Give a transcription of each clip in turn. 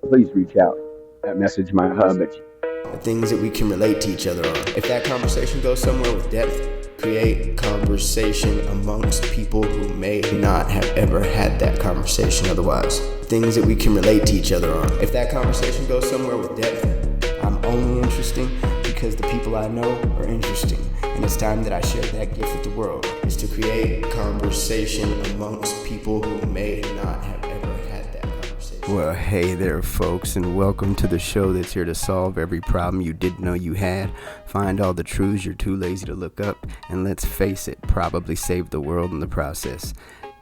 please reach out at message my hub at The things that we can relate to each other on. If that conversation goes somewhere with depth, create conversation amongst people who may not have ever had that conversation otherwise. Things that we can relate to each other on. If that conversation goes somewhere with depth, I'm only interesting because the people I know are interesting. And it's time that I share that gift with the world, is to create conversation amongst people who may not have ever had that conversation. Well, hey there, folks, and welcome to the show that's here to solve every problem you didn't know you had, find all the truths you're too lazy to look up, and let's face it, probably save the world in the process.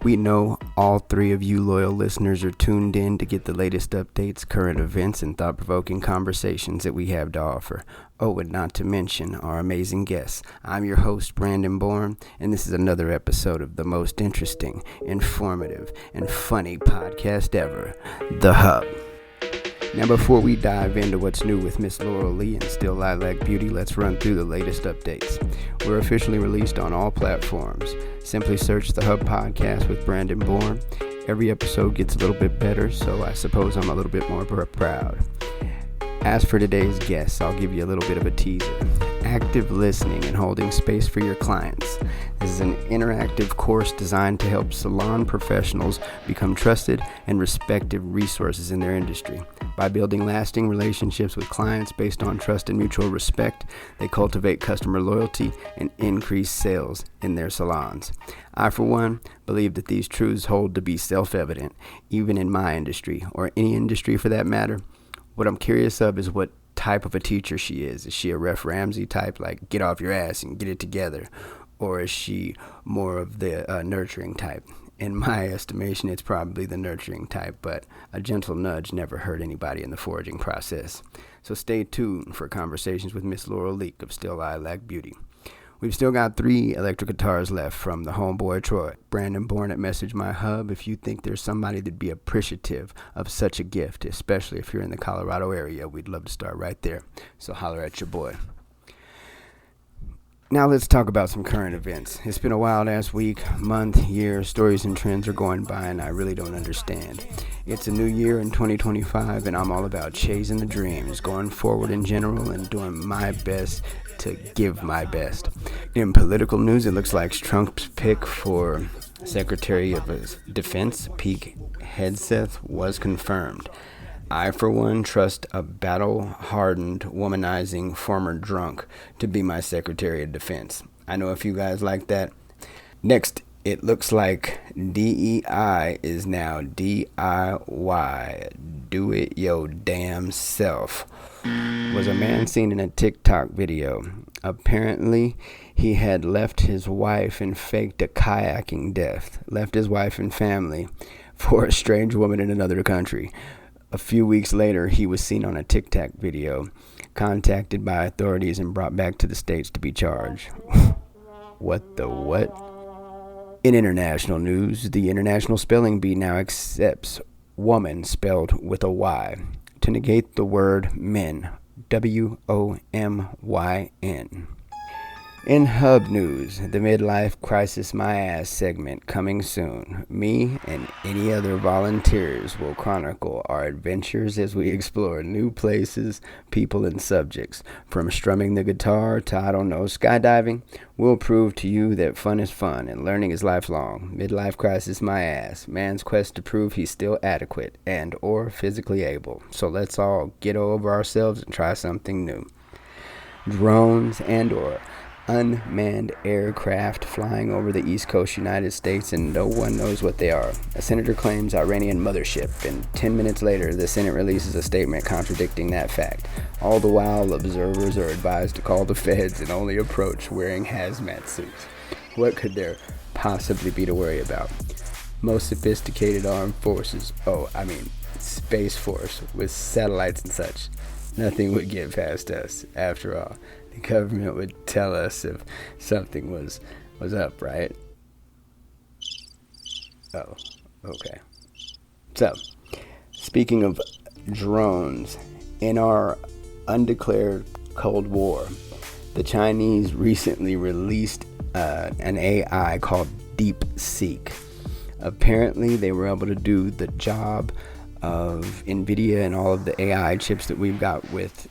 We know all three of you loyal listeners are tuned in to get the latest updates, current events, and thought-provoking conversations that we have to offer. Oh, and not to mention our amazing guests. I'm your host, Brandon Bourne, and this is another episode of the most interesting, informative, and funny podcast ever, The Hub. Now, before we dive into what's new with Miss Laurel Lee and Steel Lilac Beauty, let's run through the latest updates. We're officially released on all platforms. Simply search The Hub Podcast with Brandon Bourne. Every episode gets a little bit better, so I suppose I'm a little bit more proud. As for today's guests, I'll give you a little bit of a teaser. Active listening and holding space for your clients. This is an interactive course designed to help salon professionals become trusted and respected resources in their industry. By building lasting relationships with clients based on trust and mutual respect, they cultivate customer loyalty and increase sales in their salons. I, for one, believe that these truths hold to be self-evident, even in my industry, or any industry for that matter. What I'm curious of is what type of a teacher she is. Is she a Ref Ramsey type, like get off your ass and get it together? Or is she more of the nurturing type? In my estimation, it's probably the nurturing type, but a gentle nudge never hurt anybody in the foraging process. So stay tuned for conversations with Miss Laurel Lee of Steel Lilac Beauty. We've still got 3 electric guitars left from the homeboy Troy. Brandon Bourne at Message My Hub. If you think there's somebody that'd be appreciative of such a gift, especially if you're in the Colorado area, we'd love to start right there. So holler at your boy. Now let's talk about some current events. It's been a wild-ass week, month, year. Stories and trends are going by, and I really don't understand. It's a new year in 2025, and I'm all about chasing the dreams, going forward in general, and doing my best to give my best. In political news, it looks like Trump's pick for Secretary of Defense, Pete Hegseth, was confirmed. I, for one, trust a battle-hardened, womanizing former drunk to be my Secretary of Defense. I know a few guys like that. Next, it looks like DEI is now DIY. Do it yo damn self. Was a man seen in a TikTok video. Apparently, he had left his wife and faked a kayaking death. Left his wife and family for a strange woman in another country. A few weeks later, he was seen on a TikTok video, contacted by authorities and brought back to the States to be charged. What the what? In international news, the International Spelling Bee now accepts woman spelled with a Y to negate the word men, WOMYN. In Hub News, the Midlife Crisis My Ass segment coming soon. Me and any other volunteers will chronicle our adventures as we explore new places, people, and subjects. From strumming the guitar to, skydiving, we'll prove to you that fun is fun and learning is lifelong. Midlife Crisis My Ass, man's quest to prove he's still adequate and or physically able. So let's all get over ourselves and try something new. Drones and or unmanned aircraft flying over the East Coast United States, and no one knows what they are. A senator claims Iranian mothership, and 10 minutes later, the Senate releases a statement contradicting that fact. All the while, observers are advised to call the feds and only approach wearing hazmat suits. What could there possibly be to worry about? Most sophisticated armed forces, Space Force, with satellites and such. Nothing would get past us, after all. The government would tell us if something was up, right? Oh, okay. So, speaking of drones, in our undeclared Cold War, the Chinese recently released an AI called DeepSeek. Apparently, they were able to do the job of NVIDIA and all of the AI chips that we've got with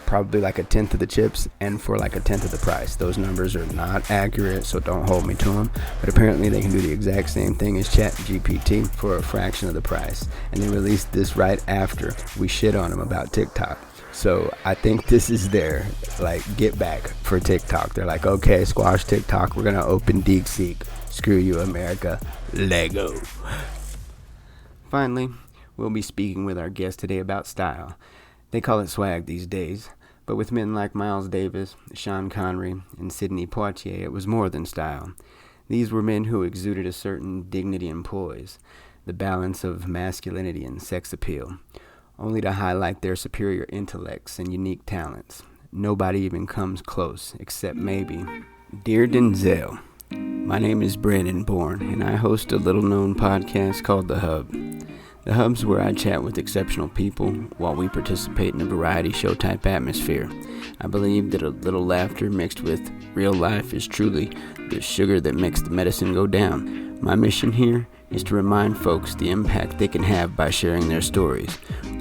probably like a tenth of the chips and for like a tenth of the price. Those numbers are not accurate, so don't hold me to them. But apparently they can do the exact same thing as ChatGPT for a fraction of the price. And they released this right after we shit on them about TikTok. So I think this is their like get back for TikTok. They're like, okay, squash TikTok. We're gonna open DeepSeek. Screw you, America. Lego. Finally, we'll be speaking with our guest today about style. They call it swag these days, but with men like Miles Davis, Sean Connery, and Sidney Poitier, it was more than style. These were men who exuded a certain dignity and poise, the balance of masculinity and sex appeal, only to highlight their superior intellects and unique talents. Nobody even comes close, except maybe Dear Denzel. My name is Brandon Bourne, and I host a little-known podcast called The Hub. The Hub's where I chat with exceptional people while we participate in a variety show type atmosphere. I believe that a little laughter mixed with real life is truly the sugar that makes the medicine go down. My mission here is to remind folks the impact they can have by sharing their stories.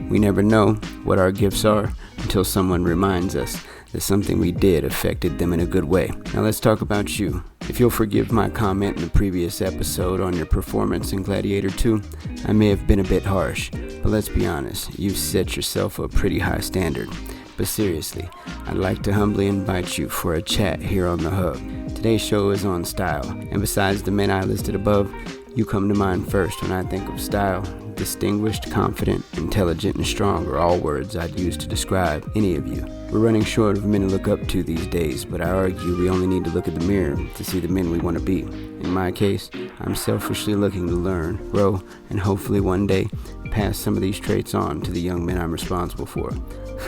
We never know what our gifts are until someone reminds us that something we did affected them in a good way. Now let's talk about you. If you'll forgive my comment in the previous episode on your performance in Gladiator 2, I may have been a bit harsh, but let's be honest, you've set yourself a pretty high standard. But seriously, I'd like to humbly invite you for a chat here on The Hub. Today's show is on style, and besides the men I listed above, you come to mind first when I think of style. Distinguished, confident, intelligent, and strong are all words I'd use to describe any of you. We're running short of men to look up to these days, but I argue we only need to look at the mirror to see the men we want to be. In my case, I'm selfishly looking to learn, grow, and hopefully one day pass some of these traits on to the young men I'm responsible for.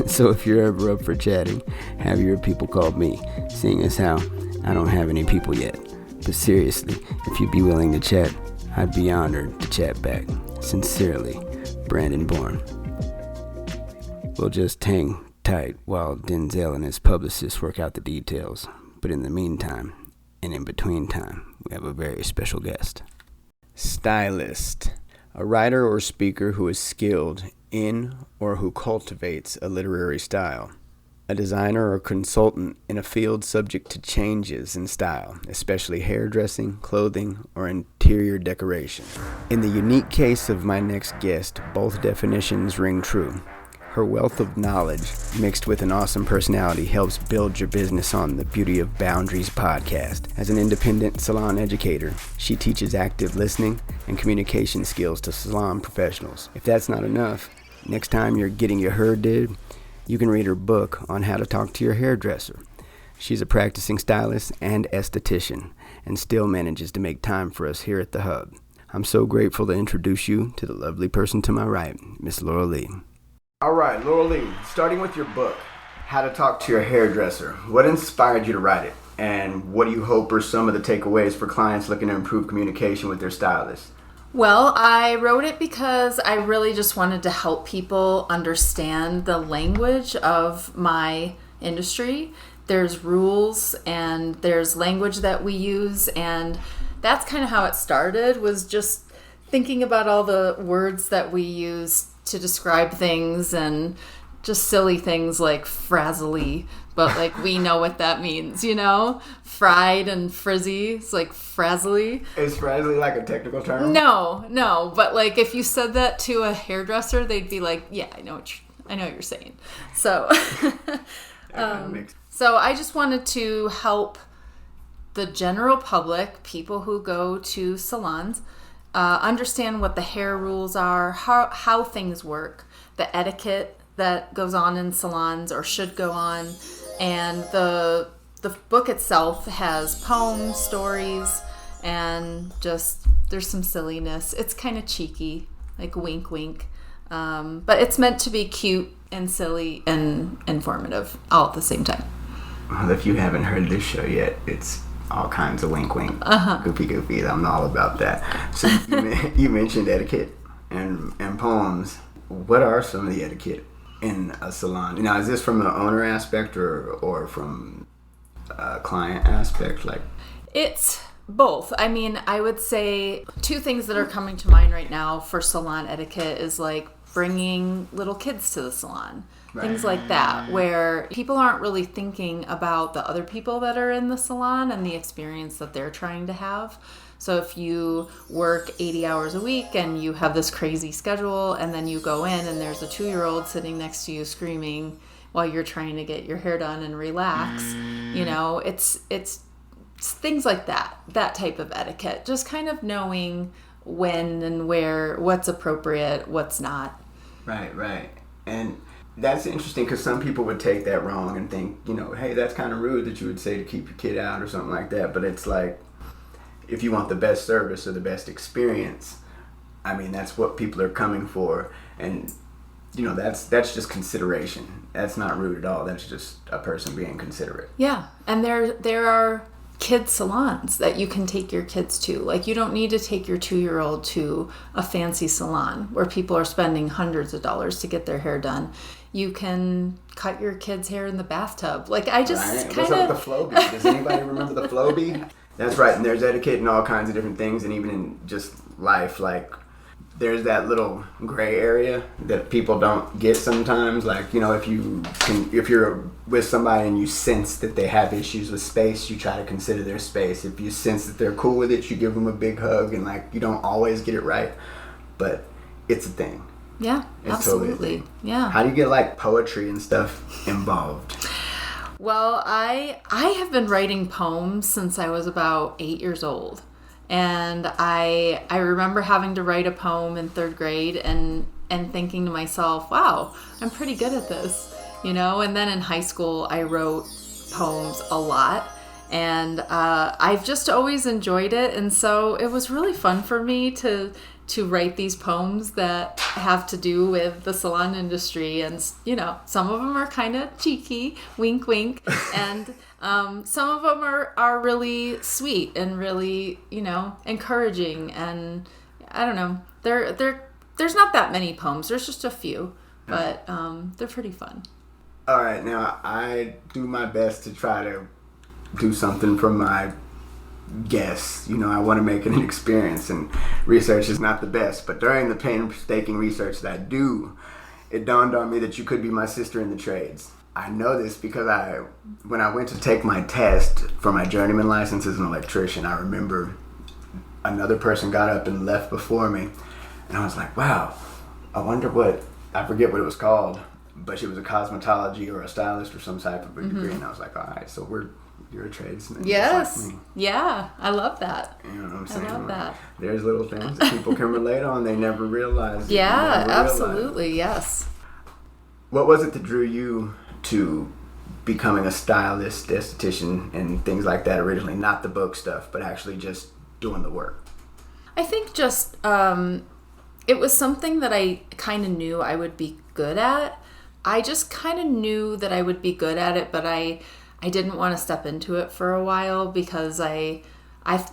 So if you're ever up for chatting, have your people call me, seeing as how I don't have any people yet. But seriously, if you'd be willing to chat, I'd be honored to chat back. Sincerely, Brandon Bourne. We'll just hang tight while Denzel and his publicists work out the details. But in the meantime, and in between time, we have a very special guest. Stylist, a writer or speaker who is skilled in or who cultivates a literary style. A designer or consultant in a field subject to changes in style, especially hairdressing, clothing, or interior decoration. In the unique case of my next guest, both definitions ring true. Her wealth of knowledge, mixed with an awesome personality, helps build your business on the Beauty of Boundaries podcast. As an independent salon educator, she teaches active listening and communication skills to salon professionals. If that's not enough, next time you're getting your hair did, you can read her book on how to talk to your hairdresser. She's a practicing stylist and esthetician and still manages to make time for us here at The Hub. I'm so grateful to introduce you to the lovely person to my right, Miss Laurel Lee. All right, Laurel Lee, starting with your book, How to Talk to Your Hairdresser. What inspired you to write it? And what do you hope are some of the takeaways for clients looking to improve communication with their stylist? Well, I wrote it because I really just wanted to help people understand the language of my industry. There's rules and there's language that we use, and that's kind of how it started, was just thinking about all the words that we use to describe things and just silly things like frazzly, but like we know what that means, you know? Fried and frizzy, it's like frazzly. Is frazzly like a technical term? No, but like if you said that to a hairdresser, they'd be like, yeah, I know what you're saying. So, so I just wanted to help the general public, people who go to salons, understand what the hair rules are, how things work, the etiquette that goes on in salons or should go on. And the book itself has poems, stories, and just there's some silliness. It's kind of cheeky, like wink wink. But it's meant to be cute and silly and informative all at the same time. Well, if you haven't heard this show yet, it's all kinds of wink wink, goofy. I'm all about that. So you mentioned etiquette and poems. What are some of the etiquette in a salon? Now, is this from the owner aspect or from a client aspect? Like, it's Both. I mean, I would say two things that are coming to mind right now for salon etiquette is like bringing little kids to the salon. Right. Things like that, where people aren't really thinking about the other people that are in the salon and the experience that they're trying to have. So if you work 80 hours a week and you have this crazy schedule and then you go in and there's a 2-year-old sitting next to you screaming while you're trying to get your hair done and relax, you know, it's things like that type of etiquette. Just kind of knowing when and where, what's appropriate, what's not. Right. And that's interesting because some people would take that wrong and think, you know, hey, that's kind of rude that you would say to keep your kid out or something like that. But it's like, if you want the best service or the best experience, I mean, that's what people are coming for. And, you know, that's just consideration. That's not rude at all. That's just a person being considerate. Yeah. And there are kids salons that you can take your kids to. Like, you don't need to take your 2-year-old to a fancy salon where people are spending hundreds of dollars to get their hair done. You can cut your kid's hair in the bathtub. Like, I just kind of... What's up with the Flowbee? Does anybody remember the Flowbee? That's right. And there's etiquette in all kinds of different things. And even in just life, like, there's that little gray area that people don't get sometimes. Like, you know, if you're with somebody and you sense that they have issues with space, you try to consider their space. If you sense that they're cool with it, you give them a big hug. And, like, you don't always get it right, but it's a thing. Yeah, it's absolutely. Totally a thing. Yeah. How do you get, like, poetry and stuff involved? Well, I have been writing poems since I was about 8 years old. And I remember having to write a poem in 3rd grade and thinking to myself, wow, I'm pretty good at this, you know? And then in high school, I wrote poems a lot. And I've just always enjoyed it. And so it was really fun for me to write these poems that have to do with the salon industry. And, you know, some of them are kind of cheeky, wink, wink. And some of them are really sweet and really, you know, encouraging. And I don't know, there's not that many poems. There's just a few, but they're pretty fun. All right. Now, I do my best to try to do something from my guess. You know, I want to make it an experience, and research is not the best, but during the painstaking research that I do, it dawned on me that you could be my sister in the trades. I know this because when I went to take my test for my journeyman license as an electrician, I remember another person got up and left before me, and I was like, wow, I forget what it was called, but she was a cosmetology or a stylist or some type of a degree, and I was like, all right, so you're a tradesman. Yes. Just like me. Yeah. I love that. You know what I'm saying? I love that. There's little things that people can relate on. They never realize. Yeah, absolutely. Yes. What was it that drew you to becoming a stylist, esthetician, and things like that originally? Not the book stuff, but actually just doing the work. I think just it was something that I kind of knew I would be good at. I just kind of knew that I would be good at it, but I didn't want to step into it for a while because I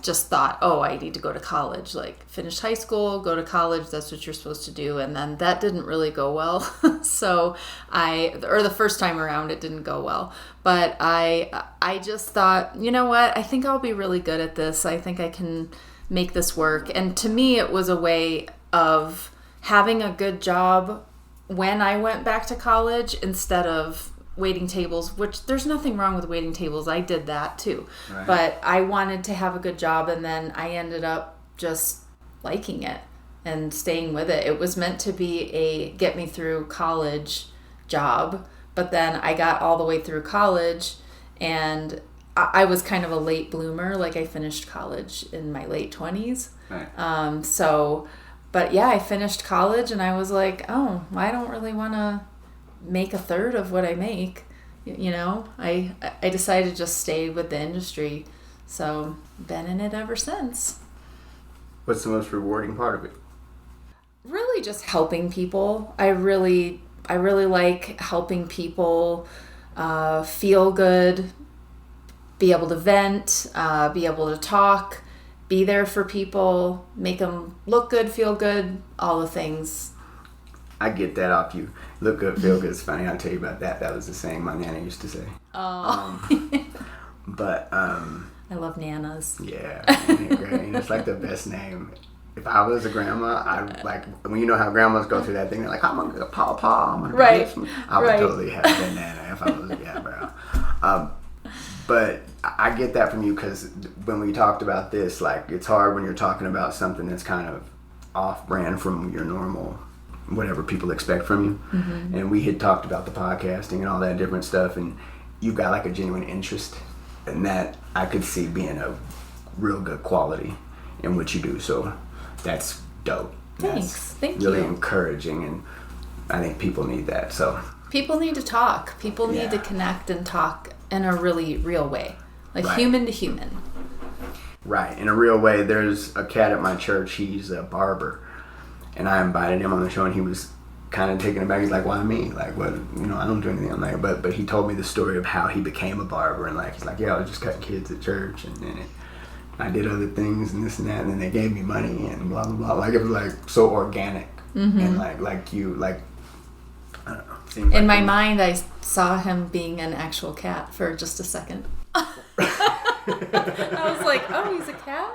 just thought, oh, I need to go to college, like finish high school, go to college, that's what you're supposed to do. And then that didn't really go well. So the first time around, it didn't go well. But I just thought, you know what, I think I'll be really good at this. I think I can make this work. And to me, it was a way of having a good job when I went back to college instead of waiting tables, which there's nothing wrong with waiting tables. I did that too. Right. But I wanted to have a good job, and then I ended up just liking it and staying with it. It was meant to be a get me through college job, but then I got all the way through college, and I was kind of a late bloomer. Like, I finished college in my late 20s. Right. But yeah, I finished college and I was like, oh, I don't really want to make a third of what I make. You know, I decided to just stay with the industry. So been in it ever since. What's the most rewarding part of it? Really just helping people. I really like helping people feel good, be able to vent, be able to talk, be there for people, make them look good, feel good, all the things. I get that off you. Look good, feel good. It's funny. I'll tell you about that. That was the saying my nana used to say. Oh. I love Nanas. Yeah, they're great. It's like the best name. If I was a grandma, I'd like, when you know how grandmas go through that thing, they're like, I'm gonna paw, I'm gonna Right. do this. I would totally have that Nana if I was, bro. But I get that from you, because when we talked about this, like, it's hard when you're talking about something that's kind of off-brand from your normal, whatever people expect from you. Mm-hmm. And we had talked about the podcasting and all that different stuff, and you've got like a genuine interest, and that I could see being a real good quality in what you do. So that's dope. Thanks. Thank you. Really encouraging, and I think people need that. So people need to talk. People need to connect and talk in a really real way, like human to human. Right, in a real way. There's a cat at my church. He's a barber, and I invited him on the show, and he was kind of taken aback. He's like, "Why me? Like, what? I don't do anything." I'm like, but he told me the story of how he became a barber, and like, he's like, "Yeah, I was just cutting kids at church, and then I did other things and this and that, and then they gave me money and blah blah blah." Like, it was like so organic, and like you, like, I don't know. In my mind, I saw him being an actual cat for just a second. I was like, "Oh, he's a cat?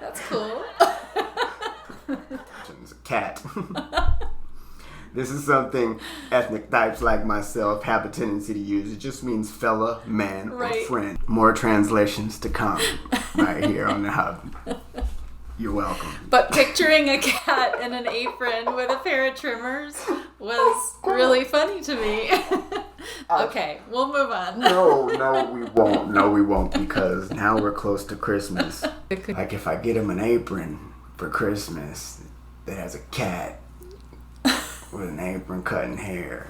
That's cool." It's a cat. This is something ethnic types like myself have a tendency to use. It just means fella, man, or friend. More translations to come right here on the Hub. You're welcome. But picturing a cat in an apron with a pair of trimmers was really funny to me. Okay, we'll move on. No, we won't. No, we won't, because now we're close to Christmas. Like, if I get him an apron for Christmas that has a cat with an apron cutting hair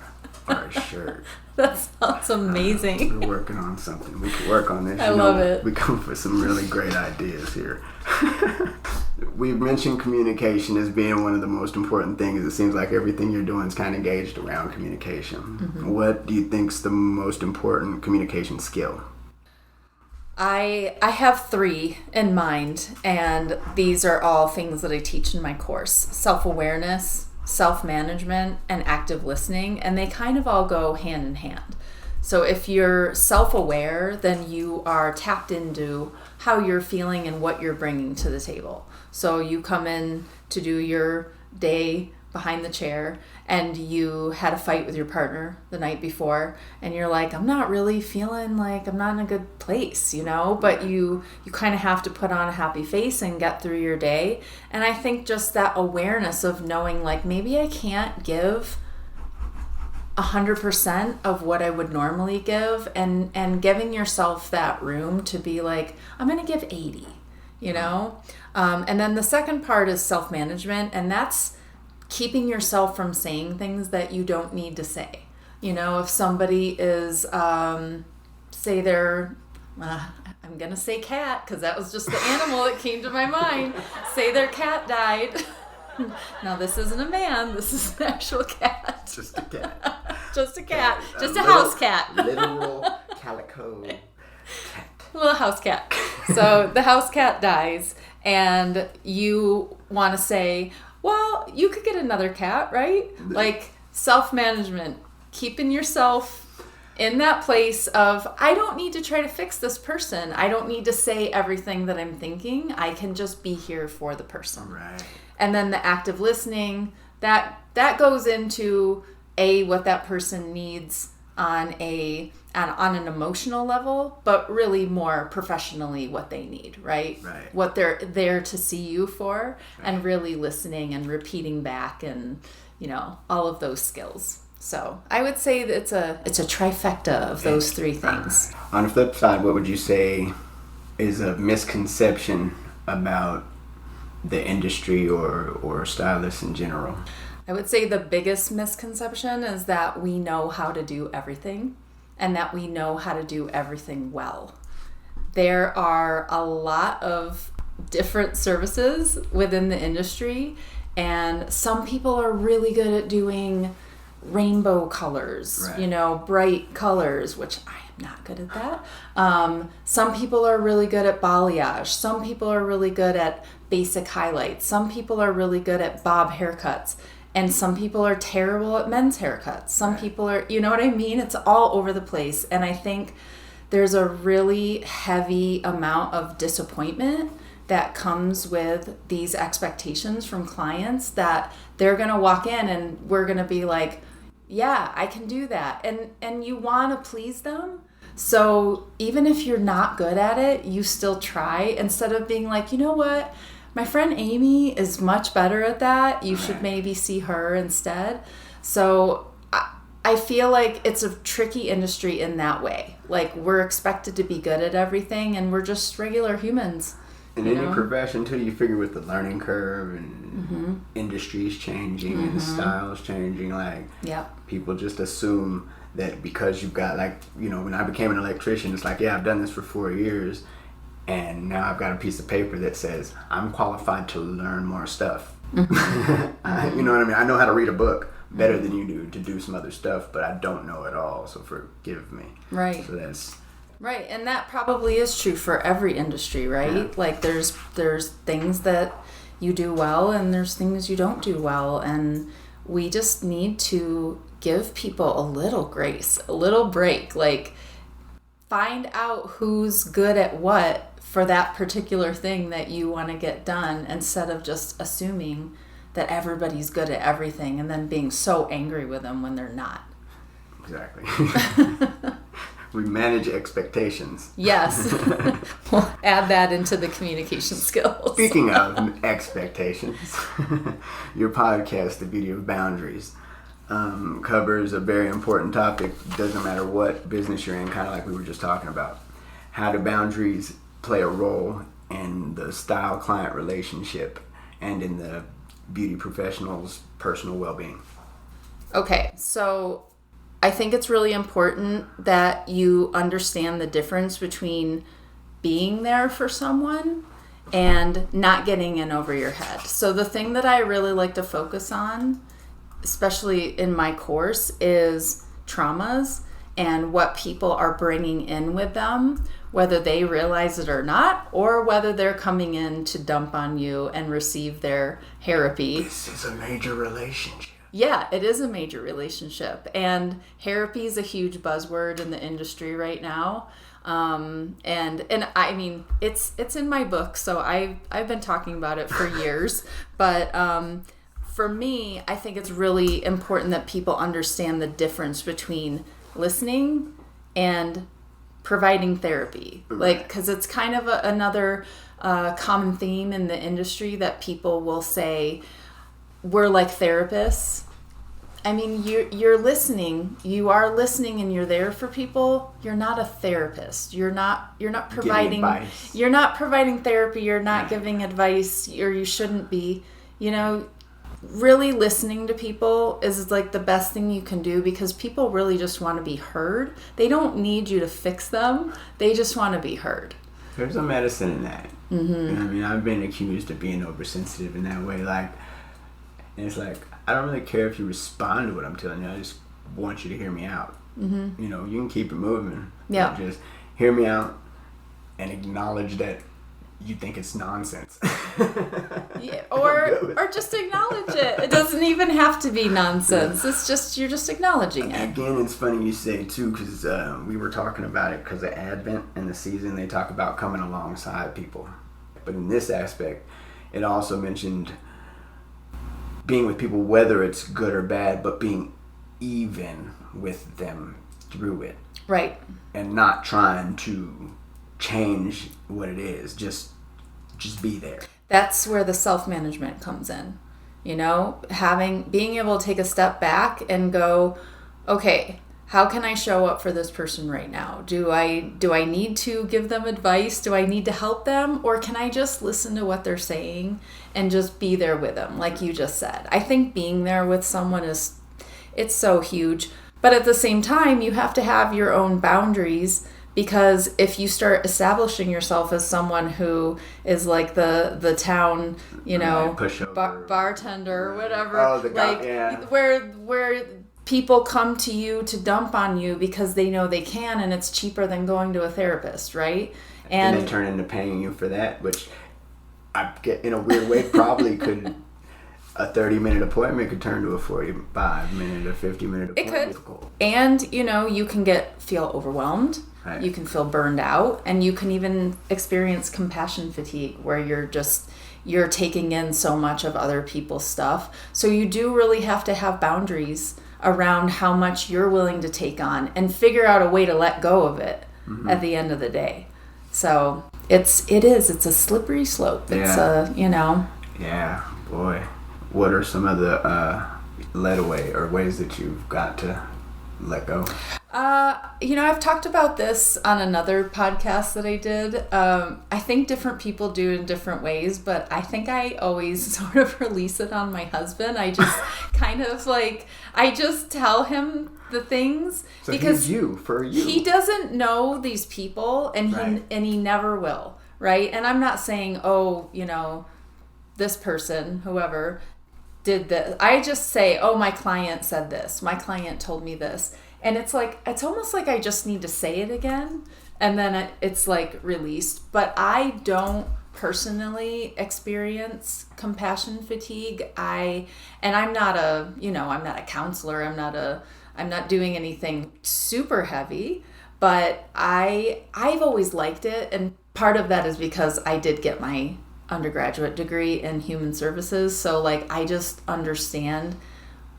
or a shirt. That sounds amazing. We're working on something. We can work on this. I love it. We come up with some really great ideas here. We've mentioned communication as being one of the most important things. It seems like everything you're doing is kind of gauged around communication. Mm-hmm. What do you think's the most important communication skill? I have 3 in mind, and these are all things that I teach in my course. Self-awareness, self-management, and active listening, and they kind of all go hand in hand. So if you're self-aware, then you are tapped into how you're feeling and what you're bringing to the table. So you come in to do your day behind the chair, and you had a fight with your partner the night before, and you're like, I'm not really feeling like I'm not in a good place, but you kind of have to put on a happy face and get through your day. And I think just that awareness of knowing, like, maybe I can't give 100% of what I would normally give, and giving yourself that room to be like, I'm going to give 80, and then the second part is self-management, and that's keeping yourself from saying things that you don't need to say. If somebody is, say they're, I'm going to say cat, because that was just the animal that came to my mind. Say their cat died. Now, this isn't a man. This is an actual cat. Just a cat. Just a cat. Just a house cat. Literal calico cat. Little house cat. So the house cat dies, and you want to say, well, you could get another cat, right? Like, self-management, keeping yourself in that place of, I don't need to try to fix this person. I don't need to say everything that I'm thinking. I can just be here for the person. Right. And then the active listening, that goes into what that person needs on an emotional level, but really more professionally what they need, right? Right. What they're there to see you for, and really listening and repeating back, and all of those skills. So I would say that it's a trifecta of those 3 things. On the flip side, what would you say is a misconception about the industry or stylists in general? I would say the biggest misconception is that we know how to do everything, and that we know how to do everything well. There are a lot of different services within the industry, and some people are really good at doing rainbow colors, right. Bright colors, which I am not good at that. Some people are really good at balayage. Some people are really good at basic highlights. Some people are really good at bob haircuts. And some people are terrible at men's haircuts. Some people are, you know what I mean? It's all over the place. And I think there's a really heavy amount of disappointment that comes with these expectations from clients that they're going to walk in and we're going to be like, yeah, I can do that. And you want to please them. So even if you're not good at it, you still try, instead of being like, you know what, my friend Amy is much better at that. You should maybe see her instead. So I feel like it's a tricky industry in that way. Like, we're expected to be good at everything, and we're just regular humans. In any profession, too, you figure with the learning curve and industries changing and styles changing, like, people just assume that because you've got, like, you know, when I became an electrician, it's like, yeah, I've done this for 4 years, and now I've got a piece of paper that says I'm qualified to learn more stuff. You know what I mean? I know how to read a book better than you do to do some other stuff, but I don't know it all, so forgive me. Right. So that's... Right, and that probably is true for every industry, right? Yeah. Like, there's things that you do well, and there's things you don't do well, and we just need to give people a little grace, a little break. Like, find out who's good at what for that particular thing that you want to get done, instead of just assuming that everybody's good at everything and then being so angry with them when they're not. Exactly. We manage expectations. Yes. We'll add that into the communication skills. Speaking of expectations, your podcast, The Beauty of Boundaries, covers a very important topic. Doesn't matter what business you're in, kind of like we were just talking about. How do boundaries play a role in the style-client relationship and in the beauty professional's personal well-being? Okay, so I think it's really important that you understand the difference between being there for someone and not getting in over your head. So the thing that I really like to focus on, especially in my course, is traumas and what people are bringing in with them, whether they realize it or not, or whether they're coming in to dump on you and receive their hair-apy. This is a major relationship. Yeah, it is a major relationship, and hair-apy is a huge buzzword in the industry right now. And I mean, it's in my book, so I've been talking about it for years. But for me, I think it's really important that people understand the difference between listening and providing therapy. Like, because it's kind of another common theme in the industry that people will say, we're like therapists. I mean, you're listening. You are listening, and you're there for people. You're not a therapist. You're not providing. You're not providing therapy. You're not giving advice, or you shouldn't be. You know, really listening to people is like the best thing you can do, because people really just want to be heard. They don't need you to fix them. They just want to be heard. There's a medicine in that. You know what I mean? I've been accused of being oversensitive in that way, like. And it's like, I don't really care if you respond to what I'm telling you. I just want you to hear me out. You know, you can keep it moving. Yeah. Just hear me out and acknowledge that you think it's nonsense. Yeah, or just acknowledge it. It doesn't even have to be nonsense. It's just, you're just acknowledging it. Again, it's funny you say too, because we were talking about it because of Advent and the season. They talk about coming alongside people. But in this aspect, it also mentioned being with people, whether it's good or bad, but being even with them through it. Right. And not trying to change what it is. Just be there. That's where the self-management comes in. You know, being able to take a step back and go, okay, how can I show up for this person right now? Do I need to give them advice? Do I need to help them? Or can I just listen to what they're saying and just be there with them, like you just said? I think being there with someone it's so huge. But at the same time, you have to have your own boundaries, because if you start establishing yourself as someone who is like the town, you know, bartender or whatever, where people come to you to dump on you because they know they can, and it's cheaper than going to a therapist, right? And they turn into paying you for that, which I get in a weird way probably could. A 30-minute appointment could turn to a 45-minute or 50-minute appointment. It could. And, you know, you can feel overwhelmed. Right. You can feel burned out, and you can even experience compassion fatigue, where you're taking in so much of other people's stuff. So you do really have to have boundaries around how much you're willing to take on, and figure out a way to let go of it at the end of the day. So it's a slippery slope. It's Yeah, boy. What are some of the letaway or ways that you've got to let go? I've talked about this on another podcast that I did. I think different people do it in different ways, but I think I always sort of release it on my husband. I just kind of I just tell him the things, so because he's he doesn't know these people, and he never will, right? And I'm not saying, this person, whoever, did this. I just say, my client said this. My client told me this. And it's almost like I just need to say it again, and then it's released. But I don't personally experience compassion fatigue. I'm not a counselor. I'm not doing anything super heavy, but I've always liked it. And part of that is because I did get my undergraduate degree in human services. So I just understand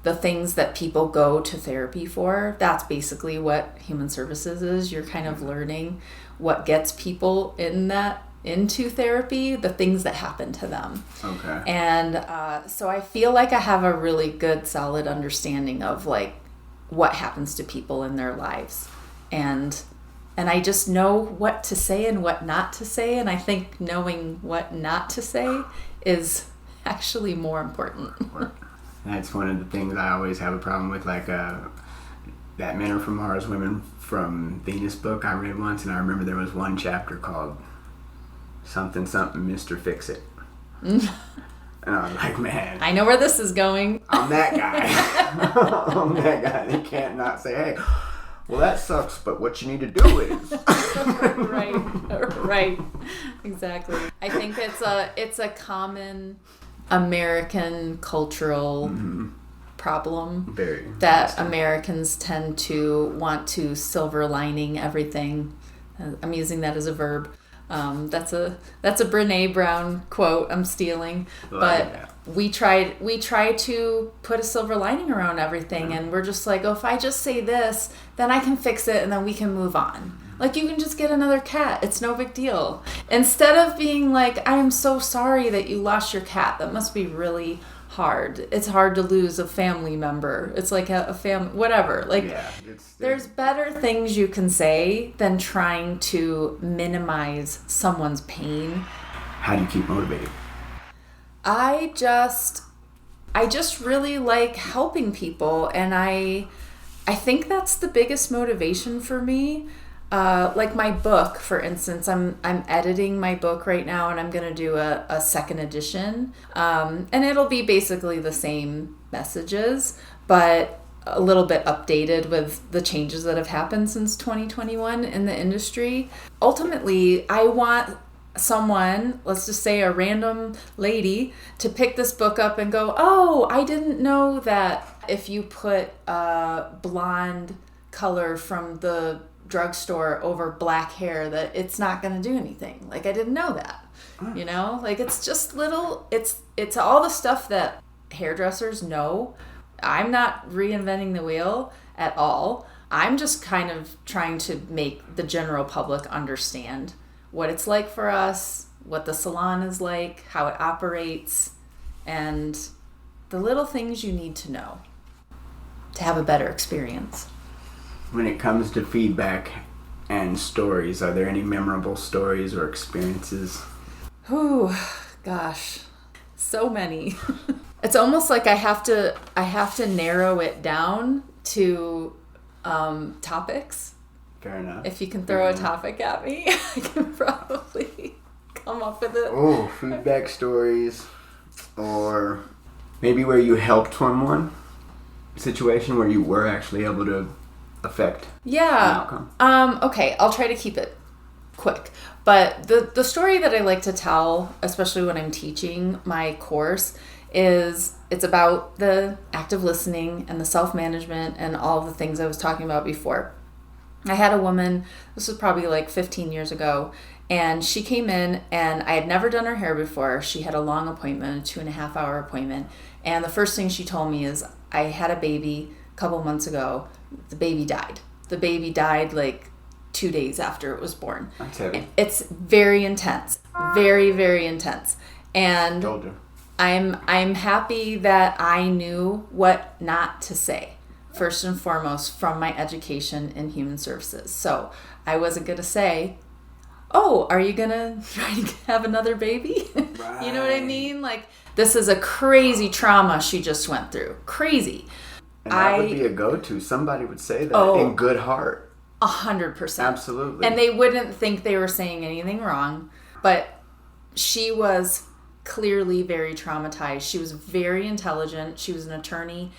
the things that people go to therapy for. That's basically what human services is. You're kind of learning what gets people into therapy, the things that happen to them. Okay. And so I feel like I have a really good, solid understanding of what happens to people in their lives. And I just know what to say and what not to say. And I think knowing what not to say is actually more important. That's one of the things I always have a problem with, that Men Are From Mars, Women From Venus book I read once, and I remember there was one chapter called something Mr. Fix It. And I was like, man, I know where this is going. I'm that guy. I'm that guy. They can't not say, hey, well, that sucks, but what you need to do is. Right. Exactly. I think it's a common American cultural problem that Americans tend to want to silver lining everything. I'm using that as a verb. That's a Brene Brown quote I'm stealing, but we try to put a silver lining around everything, and we're just if I just say this, then I can fix it, and then we can move on. You can just get another cat. It's no big deal. Instead of being I'm so sorry that you lost your cat. That must be really hard. It's hard to lose a family member. It's a family, whatever. There's better things you can say than trying to minimize someone's pain. How do you keep motivated? I just really like helping people, and I think that's the biggest motivation for me. My book, for instance, I'm editing my book right now, and I'm going to do a second edition. And it'll be basically the same messages, but a little bit updated with the changes that have happened since 2021 in the industry. Ultimately, I want someone, let's just say a random lady, to pick this book up and go, oh, I didn't know that if you put blonde color from the drugstore over black hair that it's not going to do anything. I didn't know that. It's just it's all the stuff that hairdressers know. I'm not reinventing the wheel at all. I'm just kind of trying to make the general public understand what it's like for us, what the salon is like, how it operates, and the little things you need to know to have a better experience. When it comes to feedback and stories, are there any memorable stories or experiences? Oh, gosh, so many. It's almost like I have to narrow it down to topics. Fair enough. If you can throw a topic at me, I can probably come up with it. Oh, feedback stories, or maybe where you helped someone, situation where you were actually able to affect an outcome. Okay, I'll try to keep it quick. But the story that I like to tell, especially when I'm teaching my course, is it's about the active listening and the self-management and all of the things I was talking about before. I had a woman, this was probably like 15 years ago, and she came in and I had never done her hair before. She had a long appointment, a 2.5-hour appointment. And the first thing she told me is, I had a baby a couple months ago. The baby died. The baby died like 2 days after it was born. That's heavy. It's very intense. Very, very intense. And Told you. I'm happy that I knew what not to say, first and foremost, from my education in human services. So I wasn't going to say, oh, are you going to try to have another baby? Right. You know what I mean? Like, this is a crazy trauma she just went through. Crazy. And that would be a go-to. Somebody would say that in good heart. 100%. Absolutely. And they wouldn't think they were saying anything wrong. But she was clearly very traumatized. She was very intelligent. She was an attorney.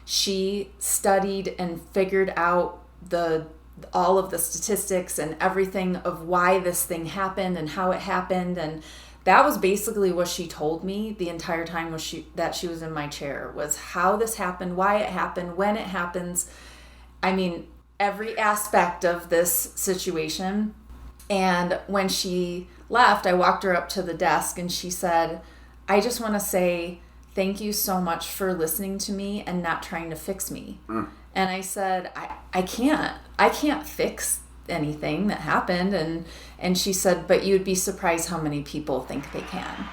She studied and figured out all of the statistics and everything of why this thing happened and how it happened. And that was basically what she told me the entire time that she was in my chair, was how this happened, why it happened, when it happens. I mean, every aspect of this situation. And when she left, I walked her up to the desk and she said, I just want to say thank you so much for listening to me and not trying to fix me. And I said, I can't fix anything that happened. And she said, but you'd be surprised how many people think they can.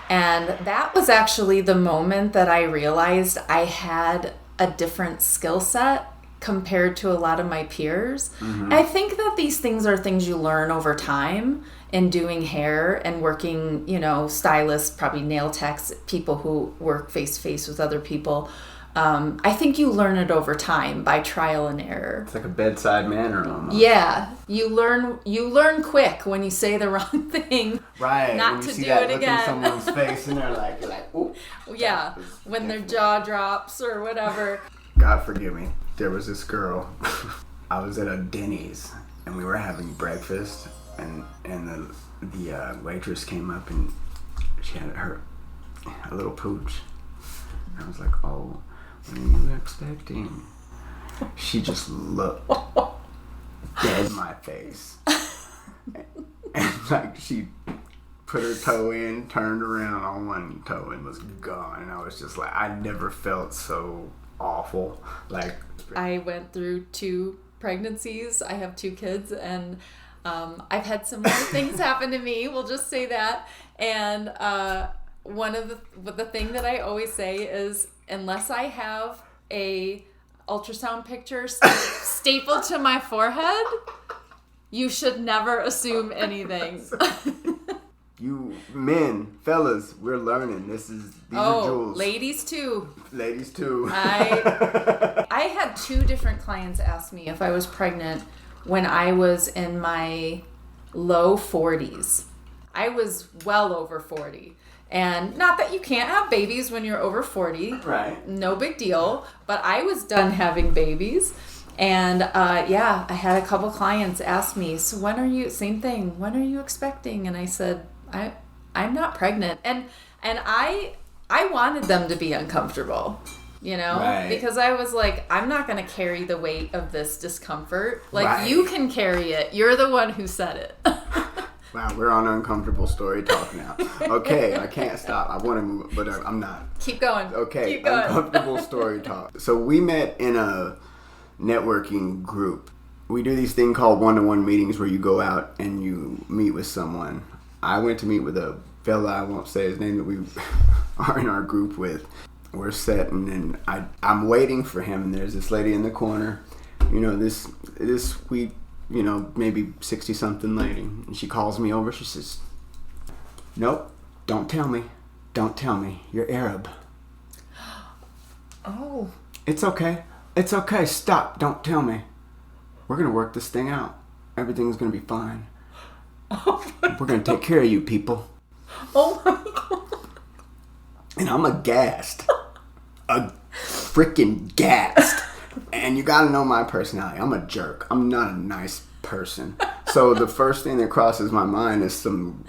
And that was actually the moment that I realized I had a different skill set compared to a lot of my peers. I think that these things are things you learn over time in doing hair and working, stylists, probably nail techs, people who work face to face with other people. I think you learn it over time by trial and error. It's like a bedside manner almost. Yeah, you learn quick when you say the wrong thing. Right. Not when you to see do that it look again. in someone's face and you're like, ooh. Yeah, when their jaw drops or whatever. God forgive me. There was this girl. I was at a Denny's and we were having breakfast and the waitress came up and she had a little pooch. And I was like, oh, what are you expecting? She just looked dead in my face. And like she put her toe in, turned around on one toe and was gone. And I was just like, I never felt so awful. Like, I went through 2 pregnancies. I have 2 kids, and I've had similar things happen to me. We'll just say that. And one of the thing that I always say is, unless I have a ultrasound picture stapled to my forehead, you should never assume anything. You men, fellas, we're learning. These are jewels. Ladies too. Ladies too. I had 2 different clients ask me if I was pregnant when I was in my low 40s. I was well over 40. And not that you can't have babies when you're over 40. Right. No big deal. But I was done having babies. And I had a couple clients ask me, so when are you expecting? And I said, I'm not pregnant. And I wanted them to be uncomfortable, right. Because I was like, I'm not going to carry the weight of this discomfort. Like, right. You can carry it. You're the one who said it. Wow, we're on uncomfortable story talk now. Okay, I can't stop. I want to move, but I'm not. Keep going. Okay, Keep going. Uncomfortable story talk. So we met in a networking group. We do these thing called one-to-one meetings where you go out and you meet with someone. I went to meet with a fella, I won't say his name, that we are in our group with. We're sitting and I'm waiting for him, and there's this lady in the corner, this sweet, maybe 60-something lady. And she calls me over. She says, nope, don't tell me. Don't tell me. You're Arab. Oh. It's okay. It's okay. Stop. Don't tell me. We're going to work this thing out. Everything's going to be fine. We're going to take care of you people. Oh my God. And I'm aghast. Freaking gassed. And you gotta know my personality. I'm a jerk. I'm not a nice person. So the first thing that crosses my mind is some,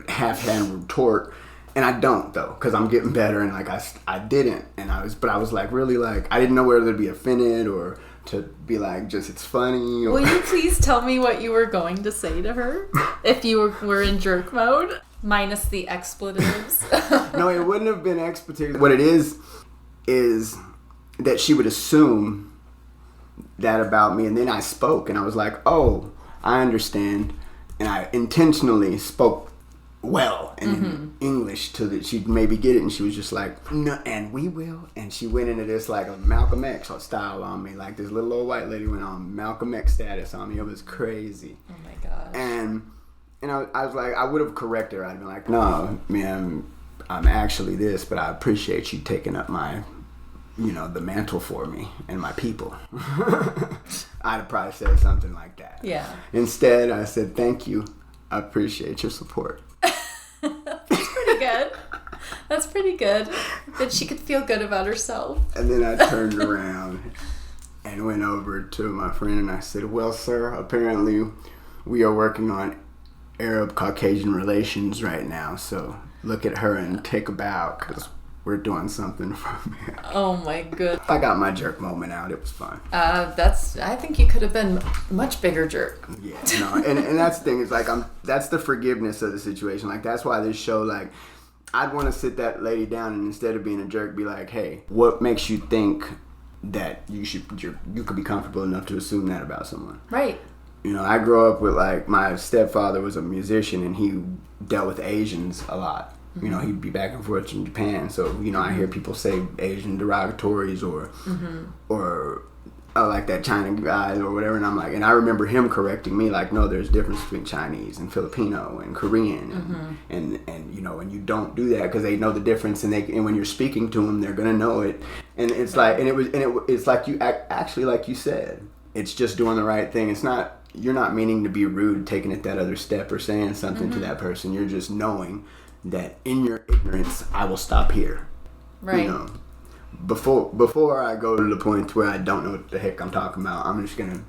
half-hand retort. And I don't, though, because I'm getting better, and I didn't. And I was like, really, like, I didn't know whether to be offended or to be like, just it's funny. Or... Will you please tell me what you were going to say to her if you were in jerk mode? Minus the expletives. No, it wouldn't have been expletives. What it is that she would assume that about me, and then I spoke, and I was like, oh, I understand. And I intentionally spoke well and in English so that she'd maybe get it, and she was just like, no, and we will. And she went into this like a Malcolm X style on me, like this little old white lady went on Malcolm X status on me. It was crazy. Oh my gosh. And I was like, I would have corrected her. I'd been like, no, man, I'm actually this, but I appreciate you taking up my, the mantle for me and my people. I'd have probably said something like that. Yeah. Instead, I said, thank you. I appreciate your support. That's pretty good. That's pretty good. That she could feel good about herself. And then I turned around and went over to my friend and I said, well, sir, apparently we are working on Arab-Caucasian relations right now. So look at her and take a bow because we're doing something from here. Oh my goodness. I got my jerk moment out. It was fun. I think you could have been much bigger jerk. Yeah, no, and that's the thing. Is like that's the forgiveness of the situation. Like that's why this show, like, I'd want to sit that lady down and instead of being a jerk, be like, hey, what makes you think that you could be comfortable enough to assume that about someone? Right. I grew up with like my stepfather was a musician and he dealt with Asians a lot. He'd be back and forth in Japan. So, I hear people say Asian derogatories or like that China guy or whatever. And I'm like, and I remember him correcting me like, no, there's a difference between Chinese and Filipino and Korean. And and you don't do that because they know the difference. And when you're speaking to them, they're going to know it. And it's like, it's like you actually, like you said, it's just doing the right thing. It's not, you're not meaning to be rude, taking it that other step or saying something to that person. You're just knowing that in your ignorance, I will stop here. Right. Before I go to the point where I don't know what the heck I'm talking about, I'm gonna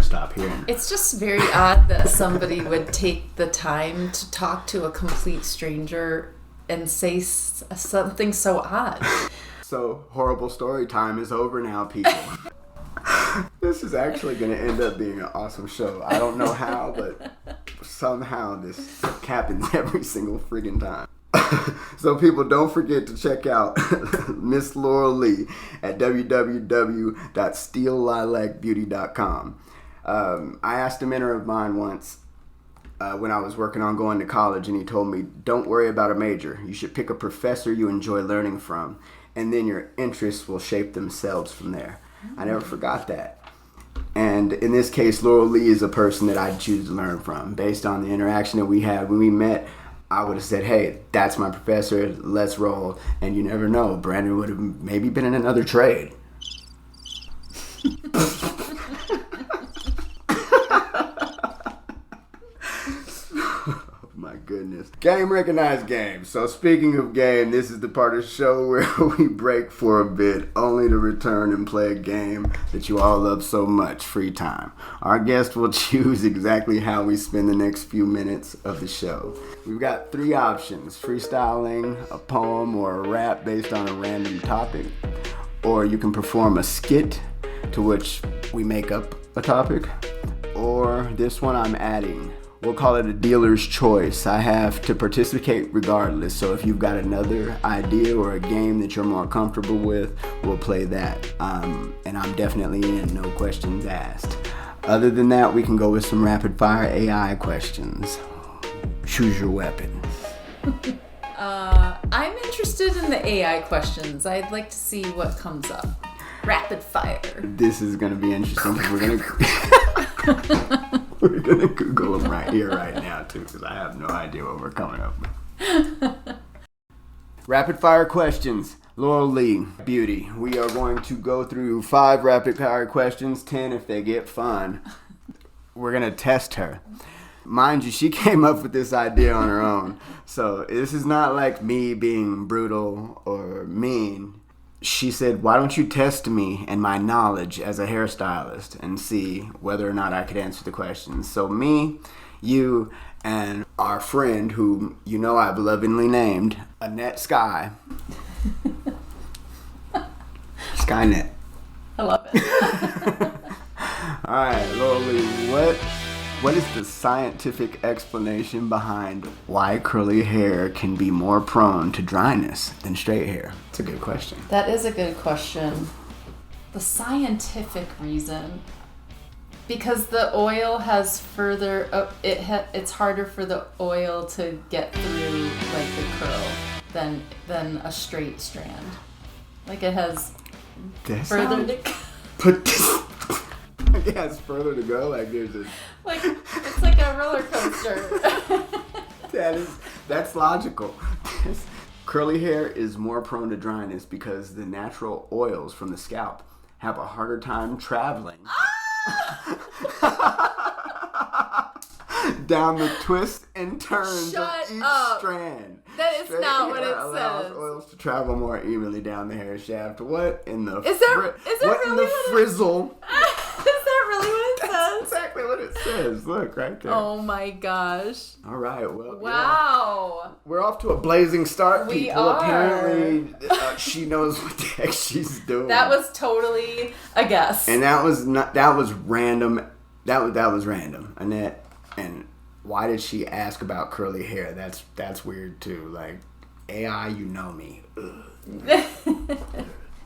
stop here. It's just very odd that somebody would take the time to talk to a complete stranger and say something so odd. So, horrible story time is over now, people. This is actually going to end up being an awesome show. I don't know how, but somehow this happens every single friggin' time. So people, don't forget to check out Miss Laurel Lee at www.steellilacbeauty.com. I asked a mentor of mine once when I was working on going to college, and he told me, don't worry about a major. You should pick a professor you enjoy learning from, and then your interests will shape themselves from there. I never forgot that. And in this case, Laurel Lee is a person that I'd choose to learn from. Based on the interaction that we had when we met, I would have said, hey, that's my professor, let's roll. And you never know, Brandon would have maybe been in another trade. My goodness. Game recognized game. So speaking of game, this is the part of the show where we break for a bit, only to return and play a game that you all love so much, free time. Our guest will choose exactly how we spend the next few minutes of the show. We've got 3 options: freestyling, a poem, or a rap based on a random topic. Or you can perform a skit to which we make up a topic. Or this one I'm adding. We'll call it a dealer's choice. I have to participate regardless. So if you've got another idea or a game that you're more comfortable with, we'll play that. And I'm definitely in, no questions asked. Other than that, we can go with some rapid fire AI questions. Choose your weapon. I'm interested in the AI questions. I'd like to see what comes up. Rapid fire. This is going to be interesting because we're going to Google them right here, right now, too, because I have no idea what we're coming up with. Rapid fire questions. Laurel Lee, Beauty. We are going to go through 5 rapid fire questions, 10 if they get fun. We're going to test her. Mind you, she came up with this idea on her own. So this is not like me being brutal or mean. She said, why don't you test me and my knowledge as a hairstylist and see whether or not I could answer the questions. So me, you, and our friend who you know I've lovingly named Annette Sky. Skynet. I love it. All right, Laurel Lee, what is the scientific explanation behind why curly hair can be more prone to dryness than straight hair? It's a good question. That is a good question. The scientific reason, because the oil has further, it's harder for the oil to get through like the curl than a straight strand. Like it has further to it has further to go. Like there's a like it's like a roller coaster. That's logical. Curly hair is more prone to dryness because the natural oils from the scalp have a harder time traveling down the twists and turns of each strand. That is Straight not what hair it allows says. oils to travel more evenly down the hair shaft. What in the Is that really frizzle? Is that really what it That's says? exactly what it says. Look right there. Oh my gosh. All right. Well. Wow. Yeah. We're off to a blazing start, We people. are. Apparently, she knows what the heck she's doing. That was totally a guess. And that was random. That was random, Annette. And why did she ask about curly hair? That's weird too. Like AI, you know me.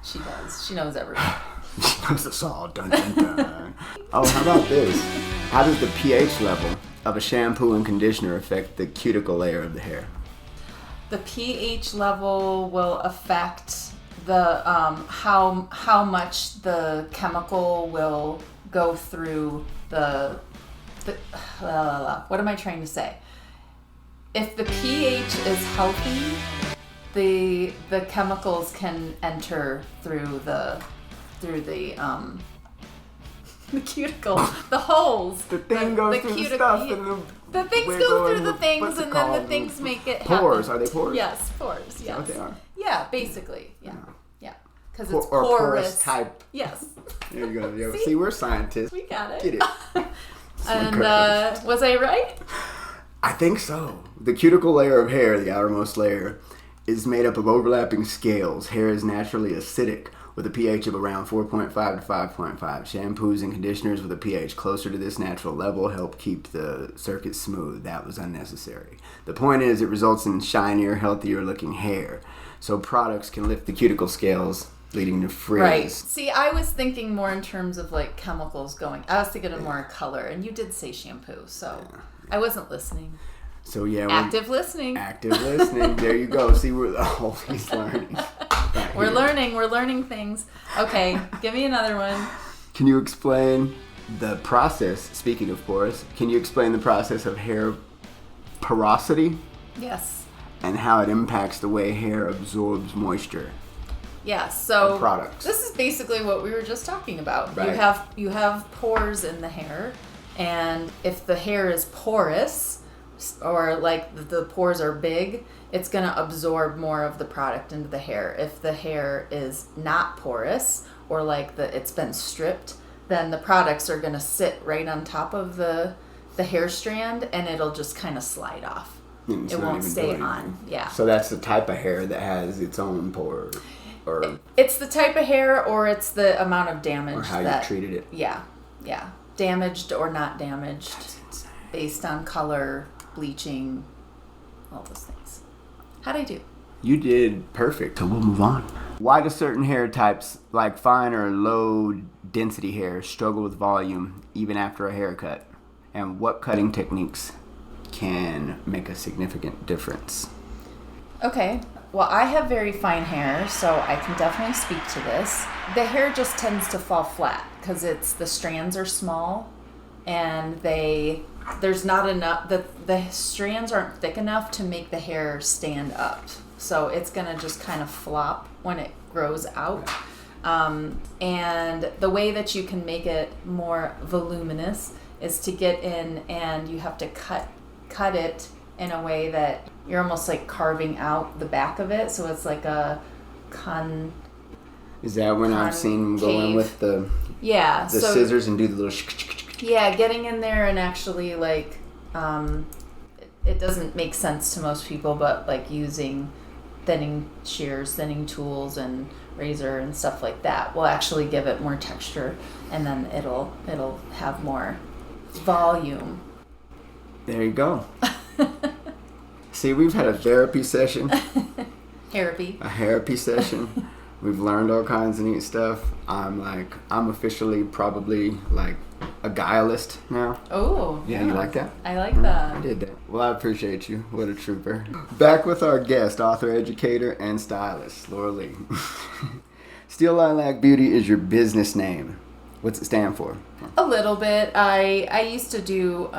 She does. She knows everything. She knows us all. Dun, dun, dun. Oh, how about this? How does the pH level of a shampoo and conditioner affect the cuticle layer of the hair? The pH level will affect the how much the chemical will go through the what am I trying to say? If the pH is healthy, the chemicals can enter through the cuticle, the holes. The thing goes through the stuff and the things go through the things, and then the things make it happen. Pores. Are they pores? Yes, pores. Yes. Is that what they are? Yeah, basically. Yeah. Because Or it's porous. porous type. Yes. There you go. See, we're scientists. We got it. Get it. And was I right? I think so. The cuticle layer of hair, the outermost layer, is made up of overlapping scales. Hair is naturally acidic with a pH of around 4.5 to 5.5. Shampoos and conditioners with a pH closer to this natural level help keep the circuit smooth. That was unnecessary. The point is it results in shinier, healthier looking hair. So products can lift the cuticle scales, leading to frizz. Right. See, I was thinking more in terms of like chemicals going. I was thinking of more color, and you did say shampoo, so I wasn't listening. So yeah, Active listening. Active listening. There you go. See, we're always learning. We're learning things. Okay, give me another one. Can you explain the process, speaking of pores, can you explain the process of hair porosity? Yes. And how it impacts the way hair absorbs moisture? Yeah, so products. This is basically what we were just talking about. Right. You have pores in the hair, and if the hair is porous, or like the pores are big, it's going to absorb more of the product into the hair. If the hair is not porous, or like it's been stripped, then the products are going to sit right on top of the hair strand, and it'll just kind of slide off. It won't stay on. Yeah. So that's the type of hair that has its own pore. Or it's the type of hair, or it's the amount of damage. Or how you treated it. Yeah. Damaged or not damaged. That's insane. Based on color, bleaching, all those things. How'd I do? You did perfect. So we'll move on. Why do certain hair types, like fine or low density hair, struggle with volume even after a haircut? And what cutting techniques can make a significant difference? Okay. Well, I have very fine hair, so I can definitely speak to this. The hair just tends to fall flat because the strands are small, and there's not enough, the strands aren't thick enough to make the hair stand up. So it's gonna just kind of flop when it grows out. And the way that you can make it more voluminous is to get in, and you have to cut it in a way that you're almost like carving out the back of it, so it's like a Is that when I've seen them go in with the scissors and do the little getting in there and actually like it doesn't make sense to most people, but like using thinning shears, thinning tools, and razor and stuff like that will actually give it more texture, and then it'll have more volume. There you go. See, we've had a therapy session. Hair-apy. A hair-apy session. We've learned all kinds of neat stuff. I'm officially probably like a stylist now. Oh. Yeah, you like that? I like that. I did that. Well, I appreciate you. What a trooper. Back with our guest, author, educator, and stylist, Laurel Lee. Steel Lilac Beauty is your business name. What's it stand for? A little bit. I used to do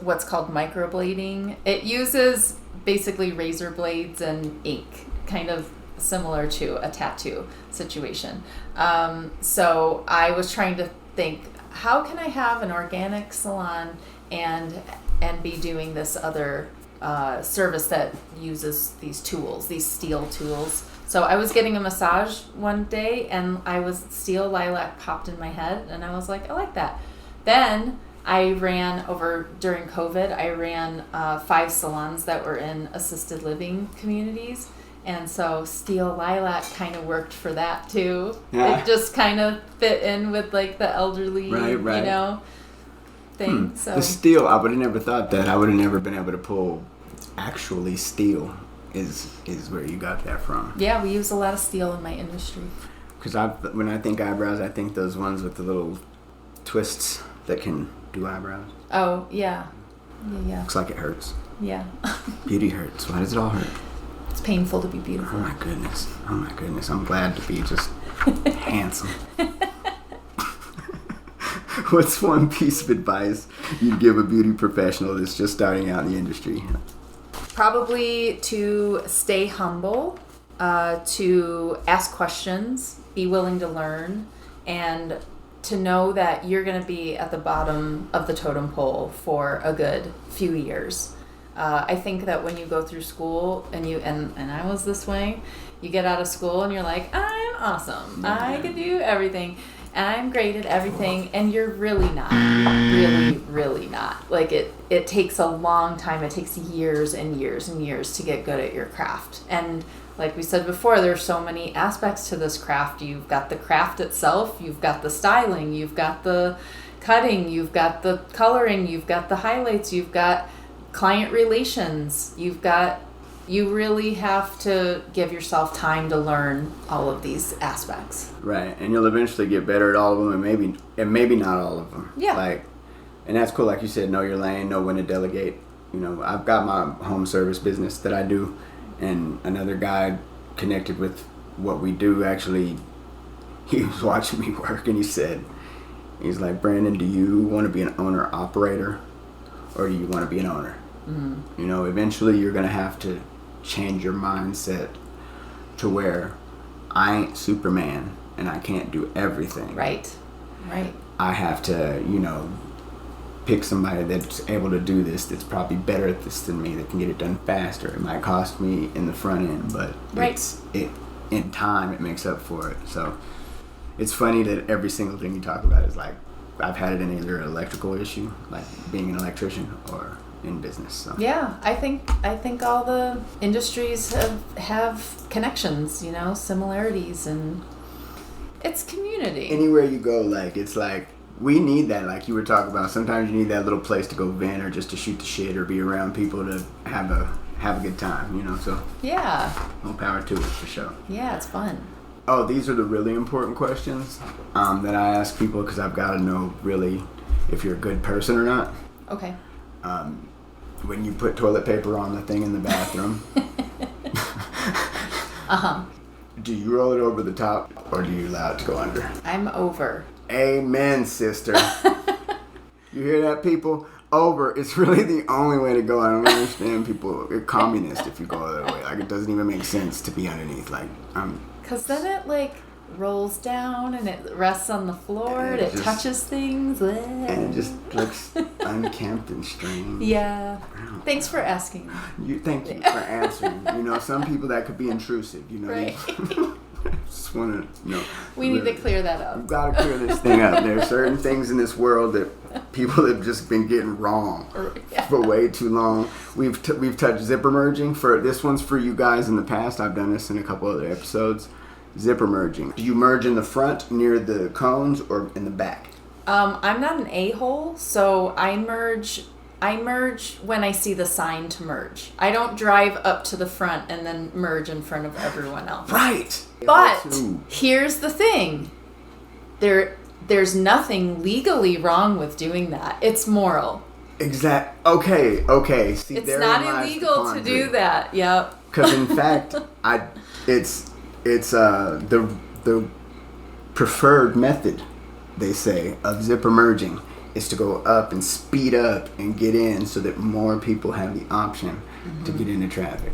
what's called microblading. It uses basically razor blades and ink, kind of similar to a tattoo situation. So I was trying to think, how can I have an organic salon and be doing this other service that uses these tools, these steel tools. So I was getting a massage one day, and Steel Lilac popped in my head, and I was like, I like that. Then I ran during COVID, I ran 5 salons that were in assisted living communities. And so Steel Lilac kind of worked for that too. Yeah. It just kind of fit in with like the elderly, thing. So The steel, I would have never thought that. I would have never been able to pull actually steel is where you got that from. Yeah, we use a lot of steel in my industry. Because when I think eyebrows, I think those ones with the little twists that can do eyebrows. Oh, yeah. Yeah. Looks like it hurts. Yeah. Beauty hurts. Why does it all hurt? It's painful to be Oh beautiful. my goodness. Oh my goodness. I'm glad to be just handsome. What's one piece of advice you'd give a beauty professional that's just starting out in the industry? Probably to stay humble, to ask questions, be willing to learn, and to know that you're going to be at the bottom of the totem pole for a good few years. I think that when you go through school and I was this way, you get out of school and you're like, I'm awesome. I can do everything. And I'm great at everything. And you're really not. Really, really not. Like it takes a long time. It takes years and years and years to get good at your craft. And like we said before, there's so many aspects to this craft. You've got the craft itself. You've got the styling. You've got the cutting. You've got the coloring. You've got the highlights. You've got client relations. You really have to give yourself time to learn all of these aspects. Right, and you'll eventually get better at all of them, and maybe not all of them. Yeah. And that's cool. Like you said, know your lane, know when to delegate. You know, I've got my home service business that I do, and another guy connected with what we do. Actually, he was watching me work, and he's like, Brandon, do you want to be an owner operator, or do you want to be an owner? Mm-hmm. You know, eventually you're gonna have to change your mindset to where I ain't Superman and I can't do everything. Right. I have to, pick somebody that's able to do this, that's probably better at this than me, that can get it done faster. It might cost me in the front end, but in time it makes up for it. So it's funny that every single thing you talk about is like, I've had it in either an electrical issue, like being an electrician, or in business. So. Yeah, I think all the industries have connections, similarities, and it's community. Anywhere you go, it's like we need that. Like you were talking about, sometimes you need that little place to go vent, or just to shoot the shit, or be around people to have a good time. So yeah, more power to it for sure. Yeah, it's fun. Oh, these are the really important questions that I ask people, because I've got to know really if you're a good person or not. Okay. When you put toilet paper on the thing in the bathroom, do you roll it over the top, or do you allow it to go under? I'm over. Amen, sister. You hear that, people? Over. It's really the only way to go. I don't understand people. You're communist if you go the other way. Like, it doesn't even make sense to be underneath. Because then it rolls down and it rests on the floor and it touches things. And it just looks unkempt and strange. Yeah. Thanks for asking. Thank you for answering. Some people that could be intrusive. Right. Just want to, we need to clear that up. We've got to clear this thing up. There are certain things in this world that people have just been getting wrong for way too long. We've touched zipper merging. This one's for you guys in the past. I've done this in a couple other episodes. zipper merging. Do you merge in the front near the cones or in the back? I'm not an a-hole, so I merge when I see the sign to merge. I don't drive up to the front and then merge in front of everyone else. Right. But here's the thing. There's nothing legally wrong with doing that. It's moral. Okay. See, it's not illegal to do that. Yep. Because in fact, it's the preferred method, they say, of zipper merging is to go up and speed up and get in so that more people have the option to get into traffic.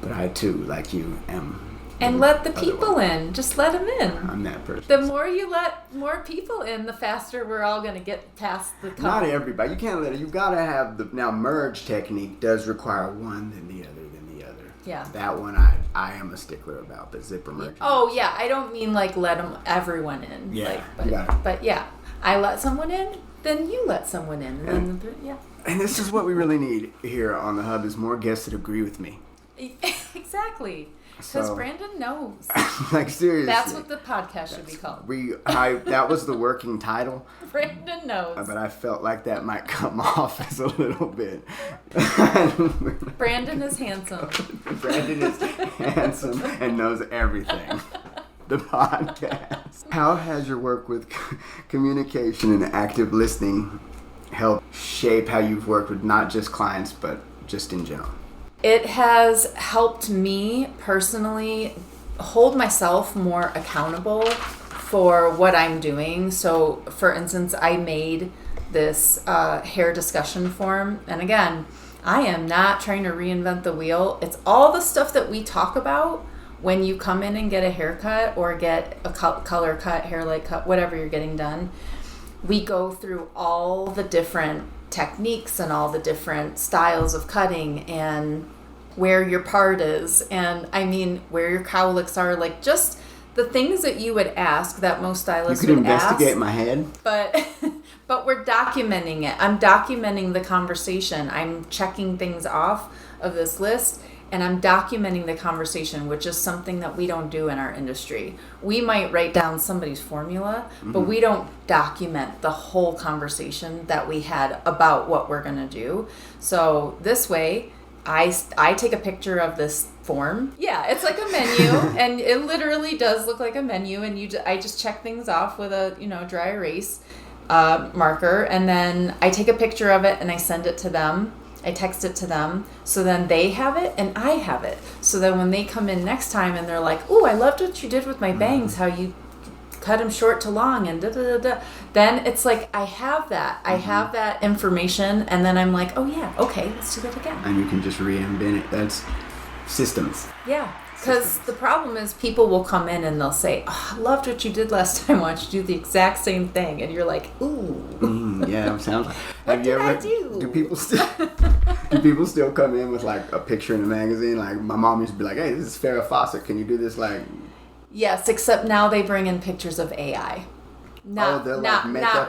But I too, like you, am. And let the people in. Just let them in. I'm that person. The more you let more people in, the faster we're all going to get past the couple. Not everybody. You can't let it. You got to have the... Now, merge technique does require one, then the other, then the other. Yeah. That one I am a stickler about, the zipper merging. Oh, yeah. I don't mean like let everyone in. Yeah. But yeah, I let someone in, then you let someone in. And then, yeah. And this is what we really need here on the Hub is more guests that agree with me. Exactly. Because Brandon knows. Like, seriously. That's what the podcast should be called. That was the working title. Brandon knows. But I felt like that might come off as a little bit. Brandon is handsome. Brandon is handsome and knows everything. The podcast. How has your work with communication and active listening helped shape how you've worked with not just clients, but just in general? It has helped me personally hold myself more accountable for what I'm doing. So, for instance, I made this hair discussion form. And again, I am not trying to reinvent the wheel. It's all the stuff that we talk about when you come in and get a haircut or get a color cut, hair light cut, whatever you're getting done. We go through all the different techniques and all the different styles of cutting and where your part is and where your cowlicks are, like just the things that you would ask that most stylists would ask. You could investigate my head. But we're documenting it. I'm documenting the conversation. I'm checking things off of this list and I'm documenting the conversation, which is something that we don't do in our industry. We might write down somebody's formula, but we don't document the whole conversation that we had about what we're going to do. So this way, I take a picture of this form. Yeah, it's like a menu, and it literally does look like a menu, and I just check things off with a dry erase marker, and then I take a picture of it and I send it to them. I text it to them, so then they have it and I have it. So then when they come in next time and they're like, "Ooh, I loved what you did with my bangs, how you cut them short to long and da da da da," then it's like I have that. I have that information, and then I'm like, "Oh yeah, okay, let's do that again." And you can just reinvent it. That's systems. Yeah. Because the problem is people will come in and they'll say, "Oh, I loved what you did last time. I want you to do the exact same thing." And you're like, "Ooh." Yeah, it sounds like. What did I do? Do people still come in with like a picture in a magazine? Like my mom used to be like, "Hey, this is Farrah Fawcett. Can you do this?" Like. Yes, except now they bring in pictures of AI. Not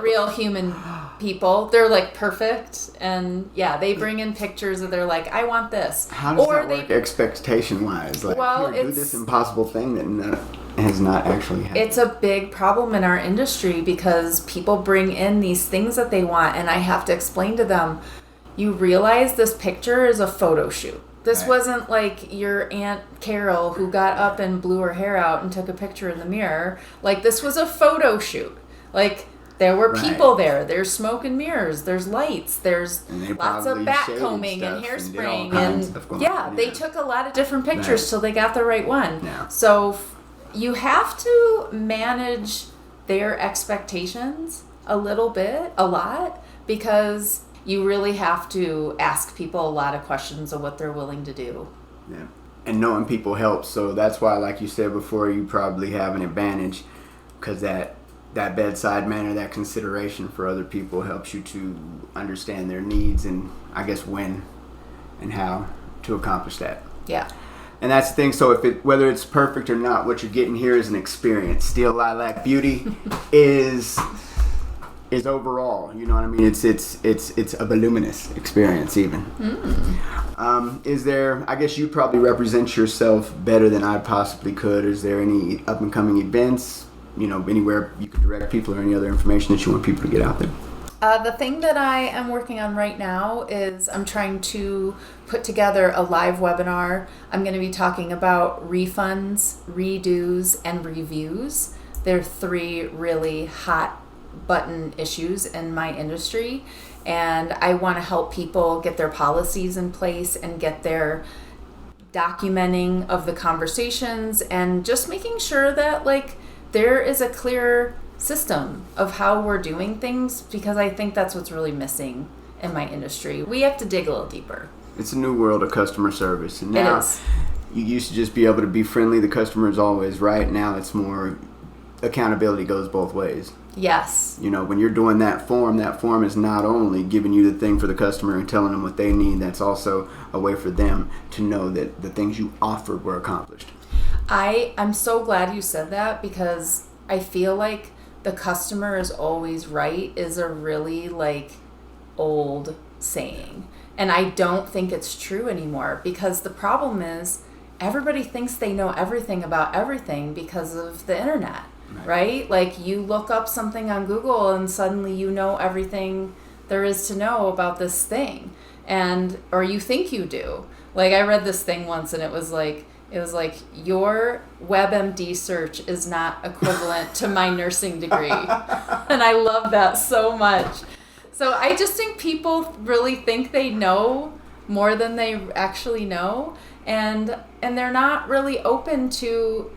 real human people. They're like perfect, and yeah, they bring in pictures of they're like, "I want this." How does that work expectation-wise? Like, do this impossible thing that has not actually happened. It's a big problem in our industry because people bring in these things that they want, and I have to explain to them, you realize this picture is a photo shoot. This wasn't like your Aunt Carol who got up and blew her hair out and took a picture in the mirror. Like, this was a photo shoot. Like, there were people there. There's smoke and mirrors. There's lights. There's lots of back combing and hairspraying. And they took a lot of different pictures till they got the right one. Yeah. So you have to manage their expectations a lot, because you really have to ask people a lot of questions of what they're willing to do. Yeah. And knowing people helps. So that's why, like you said before, you probably have an advantage, because that bedside manner, that consideration for other people helps you to understand their needs and I guess when and how to accomplish that. Yeah. And that's the thing. So whether it's perfect or not, what you're getting here is an experience. Steel Lilac Beauty is is overall. You know what I mean? It's a voluminous experience even. Is there? I guess you probably represent yourself better than I possibly could. Is there any up and coming events? You know, anywhere you could direct people, or any other information that you want people to get out there? The thing that I am working on right now is I'm trying to put together a live webinar. I'm going to be talking about refunds, redos, and reviews. They're 3 really hot button issues in my industry, and I want to help people get their policies in place and get their documenting of the conversations, and just making sure that there is a clear system of how we're doing things, because I think that's what's really missing in my industry. We have to dig a little deeper. It's a new world of customer service, and now you used to just be able to be friendly. The customer is always right. Now it's more accountability goes both ways. Yes. You know, when you're doing that form is not only giving you the thing for the customer and telling them what they need, that's also a way for them to know that the things you offered were accomplished. I'm so glad you said that, because I feel like the customer is always right is a really old saying. And I don't think it's true anymore, because the problem is everybody thinks they know everything about everything because of the internet, right? You look up something on Google and suddenly you know everything there is to know about this thing, or you think you do. I read this thing once, and it was your WebMD search is not equivalent to my nursing degree. And I love that so much. So I just think people really think they know more than they actually know. And they're not really open to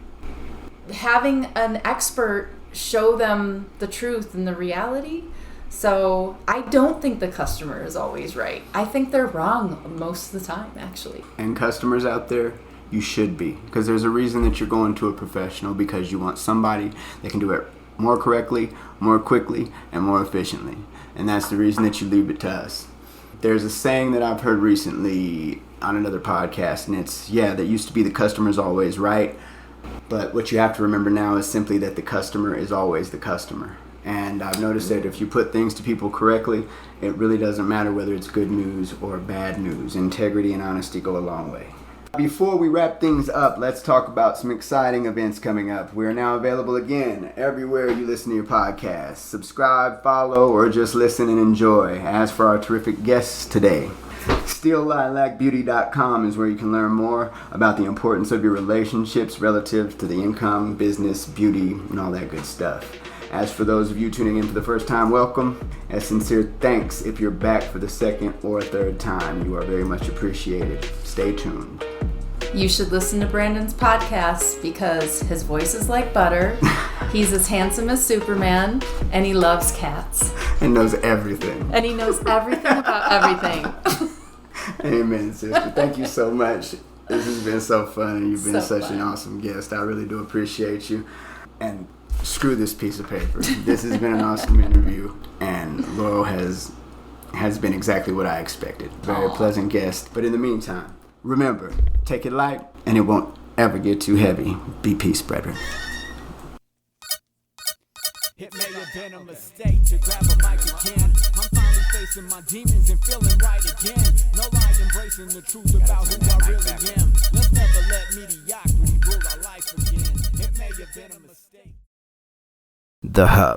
having an expert show them the truth and the reality. So I don't think the customer is always right. I think they're wrong most of the time, actually. And customers out there, you should be, because there's a reason that you're going to a professional, because you want somebody that can do it more correctly, more quickly, and more efficiently. And that's the reason that you leave it to us. There's a saying that I've heard recently on another podcast, and it's, that used to be the customer's always right, but what you have to remember now is simply that the customer is always the customer. And I've noticed that if you put things to people correctly, it really doesn't matter whether it's good news or bad news. Integrity and honesty go a long way. Before we wrap things up, let's talk about some exciting events coming up. We are now available again everywhere you listen to your podcast. Subscribe, follow, or just listen and enjoy. As for our terrific guests today, SteelLilacBeauty.com is where you can learn more about the importance of your relationships relative to the income, business, beauty, and all that good stuff. As for those of you tuning in for the first time, welcome. A sincere thanks if you're back for the second or third time. You are very much appreciated. Stay tuned. You should listen to Brandon's podcast, because his voice is like butter. He's as handsome as Superman, and he loves cats. And knows everything. And he knows everything about everything. Amen, sister. Thank you so much. This has been so fun, and you've been such an awesome guest. I really do appreciate you. And screw this piece of paper. This has been an awesome interview, and Laurel has been exactly what I expected. Very pleasant guest. But in the meantime, remember, take it light, and it won't ever get too heavy. Be peace spreader. It may have been a mistake to grab a mic again. I'm finally facing my demons and feeling right again. No lie, embracing the truth about who I really am. Let's never let mediocrity rule our life again. It may have been a mistake. The Hub.